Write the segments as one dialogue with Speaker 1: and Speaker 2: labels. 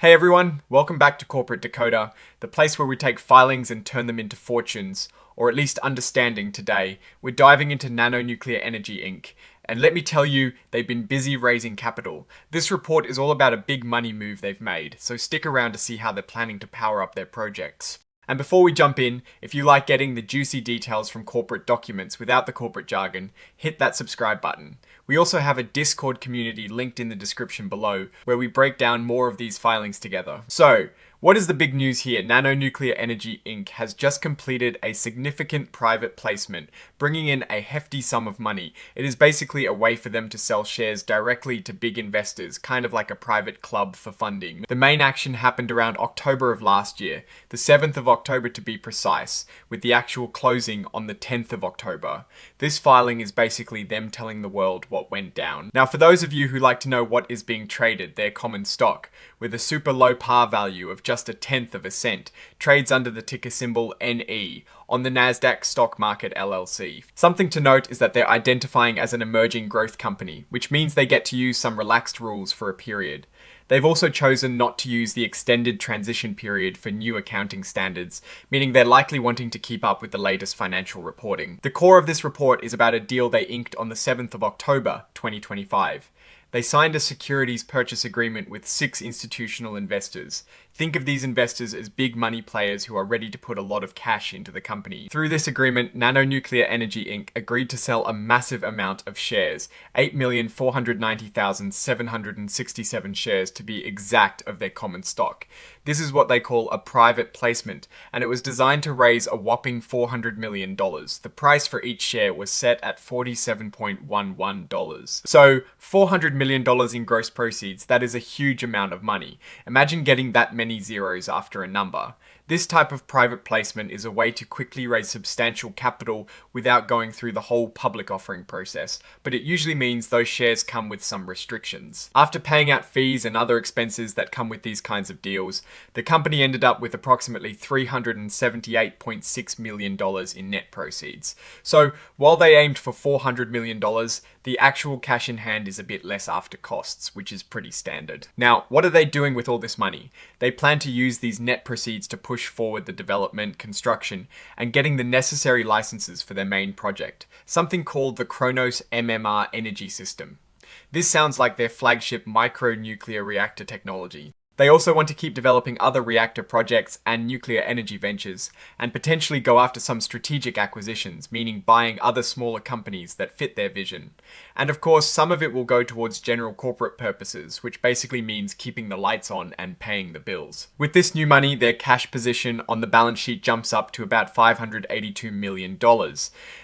Speaker 1: Hey everyone, welcome back to Corporate Decoder, the place where we take filings and turn them into fortunes, or at least understanding today. We're diving into Nano Nuclear Energy Inc. And let me tell you, they've been busy raising capital. This report is all about a big money move they've made, so stick around to see how they're planning to power up their projects. And before we jump in, if you like getting the juicy details from corporate documents without the corporate jargon, hit that subscribe button. We also have a Discord community linked in the description below, where we break down more of these filings together. So, what is the big news here? Nano Nuclear Energy Inc. has just completed a significant private placement, bringing in a hefty sum of money. It is basically a way for them to sell shares directly to big investors, kind of like a private club for funding. The main action happened around October of last year, the 7th of October to be precise, with the actual closing on the 10th of October. This filing is basically them telling the world what went down. Now, for those of you who like to know what is being traded, their common stock, with a super low par value of just a tenth of a cent, trades under the ticker symbol NE on the Nasdaq Stock Market LLC. Something to note is that they're identifying as an emerging growth company, which means they get to use some relaxed rules for a period. They've also chosen not to use the extended transition period for new accounting standards, meaning they're likely wanting to keep up with the latest financial reporting. The core of this report is about a deal they inked on the 7th of October, 2025. They signed a securities purchase agreement with 6 institutional investors. Think of these investors as big money players who are ready to put a lot of cash into the company. Through this agreement, Nano Nuclear Energy Inc. agreed to sell a massive amount of shares, 8,490,767 shares to be exact of their common stock. This is what they call a private placement, and it was designed to raise a whopping $400 million. The price for each share was set at $47.11. So, $400 million in gross proceeds, that is a huge amount of money. Imagine getting that many zeros after a number. This type of private placement is a way to quickly raise substantial capital without going through the whole public offering process, but it usually means those shares come with some restrictions. After paying out fees and other expenses that come with these kinds of deals, the company ended up with approximately $378.6 million in net proceeds. So, while they aimed for $400 million, the actual cash in hand is a bit less after costs, which is pretty standard. Now, what are they doing with all this money? They plan to use these net proceeds to push forward the development, construction, and getting the necessary licenses for their main project, something called the Kronos MMR energy system. This sounds like their flagship micro-nuclear reactor technology. They also want to keep developing other reactor projects and nuclear energy ventures, and potentially go after some strategic acquisitions, meaning buying other smaller companies that fit their vision. And of course, some of it will go towards general corporate purposes, which basically means keeping the lights on and paying the bills. With this new money, their cash position on the balance sheet jumps up to about $582 million.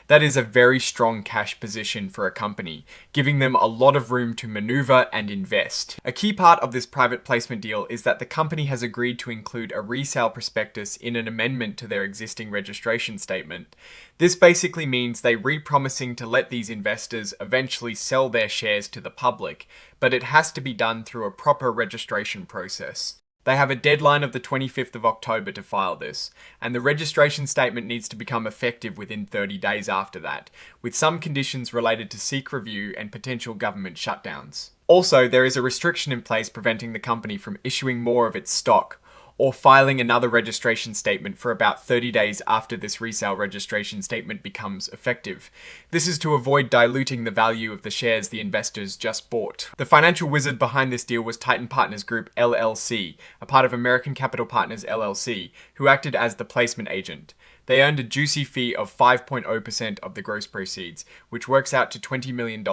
Speaker 1: That is a very strong cash position for a company, giving them a lot of room to maneuver and invest. A key part of this private placement deal is that the company has agreed to include a resale prospectus in an amendment to their existing registration statement. This basically means they're re-promising to let these investors eventually sell their shares to the public, but it has to be done through a proper registration process. They have a deadline of the 25th of October to file this, and the registration statement needs to become effective within 30 days after that, with some conditions related to SEC review and potential government shutdowns. Also, there is a restriction in place preventing the company from issuing more of its stock, or filing another registration statement for about 30 days after this resale registration statement becomes effective. This is to avoid diluting the value of the shares the investors just bought. The financial wizard behind this deal was Titan Partners Group LLC, a part of American Capital Partners LLC, who acted as the placement agent. They earned a juicy fee of 5.0% of the gross proceeds, which works out to $20 million,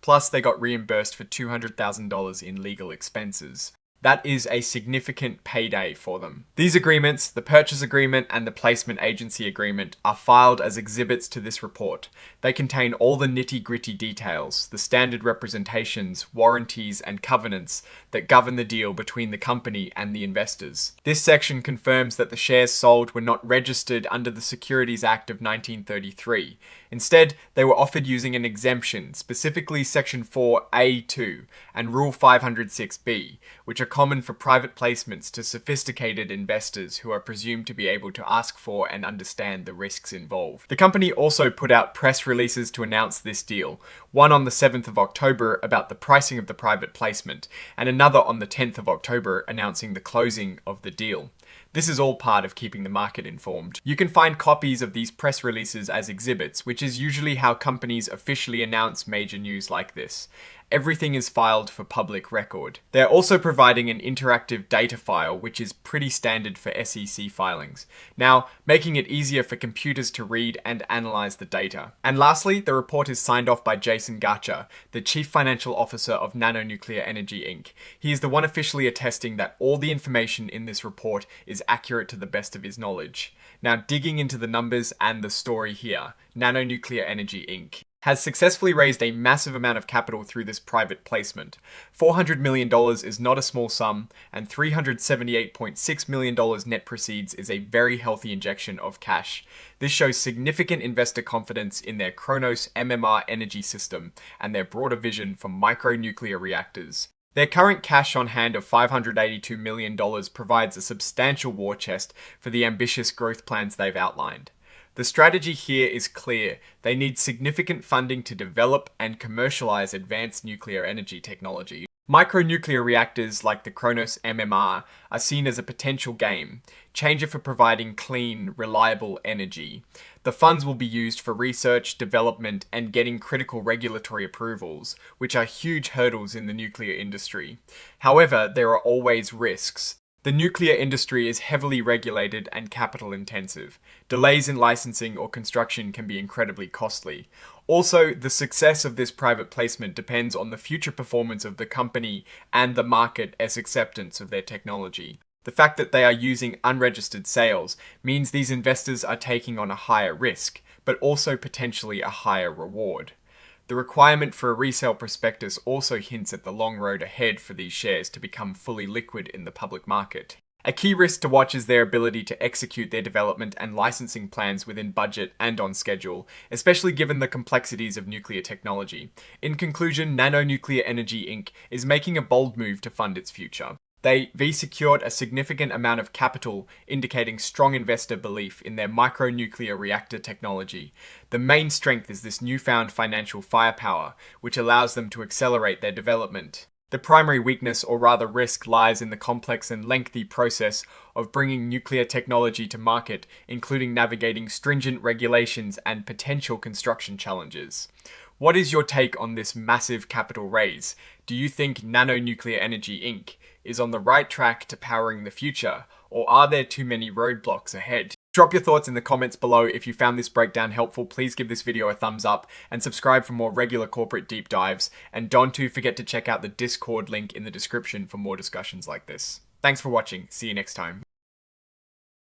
Speaker 1: plus they got reimbursed for $200,000 in legal expenses. That is a significant payday for them. These agreements, the purchase agreement and the placement agency agreement, are filed as exhibits to this report. They contain all the nitty-gritty details, the standard representations, warranties, and covenants that govern the deal between the company and the investors. This section confirms that the shares sold were not registered under the Securities Act of 1933, Instead, they were offered using an exemption, specifically Section 4A2 and Rule 506B, which are common for private placements to sophisticated investors who are presumed to be able to ask for and understand the risks involved. The company also put out press releases to announce this deal, one on the 7th of October about the pricing of the private placement, and another on the 10th of October announcing the closing of the deal. This is all part of keeping the market informed. You can find copies of these press releases as exhibits, which is usually how companies officially announce major news like this. Everything is filed for public record. They're also providing an interactive data file, which is pretty standard for SEC filings. Now, making it easier for computers to read and analyze the data. And lastly, the report is signed off by Jason Garcher, the Chief Financial Officer of Nano Nuclear Energy Inc. He is the one officially attesting that all the information in this report is accurate to the best of his knowledge. Now, digging into the numbers and the story here, Nano Nuclear Energy Inc. has successfully raised a massive amount of capital through this private placement. $400 million is not a small sum, and $378.6 million net proceeds is a very healthy injection of cash. This shows significant investor confidence in their Kronos MMR energy system and their broader vision for micronuclear reactors. Their current cash on hand of $582 million provides a substantial war chest for the ambitious growth plans they've outlined. The strategy here is clear. They need significant funding to develop and commercialize advanced nuclear energy technology. Micronuclear reactors like the Kronos MMR are seen as a potential game changer for providing clean, reliable energy. The funds will be used for research, development, and getting critical regulatory approvals, which are huge hurdles in the nuclear industry. However, there are always risks. The nuclear industry is heavily regulated and capital intensive. Delays in licensing or construction can be incredibly costly. Also, the success of this private placement depends on the future performance of the company and the market as acceptance of their technology. The fact that they are using unregistered sales means these investors are taking on a higher risk, but also potentially a higher reward. The requirement for a resale prospectus also hints at the long road ahead for these shares to become fully liquid in the public market. A key risk to watch is their ability to execute their development and licensing plans within budget and on schedule, especially given the complexities of nuclear technology. In conclusion, Nano Nuclear Energy Inc. is making a bold move to fund its future. They secured a significant amount of capital, indicating strong investor belief in their micronuclear reactor technology. The main strength is this newfound financial firepower, which allows them to accelerate their development. The primary weakness, or rather risk, lies in the complex and lengthy process of bringing nuclear technology to market, including navigating stringent regulations and potential construction challenges. What is your take on this massive capital raise? Do you think Nano Nuclear Energy Inc. is on the right track to powering the future, or are there too many roadblocks ahead? Drop your thoughts in the comments below. If you found this breakdown helpful, please give this video a thumbs up and subscribe for more regular corporate deep dives. And don't forget to check out the Discord link in the description for more discussions like this. Thanks for watching. See you next time.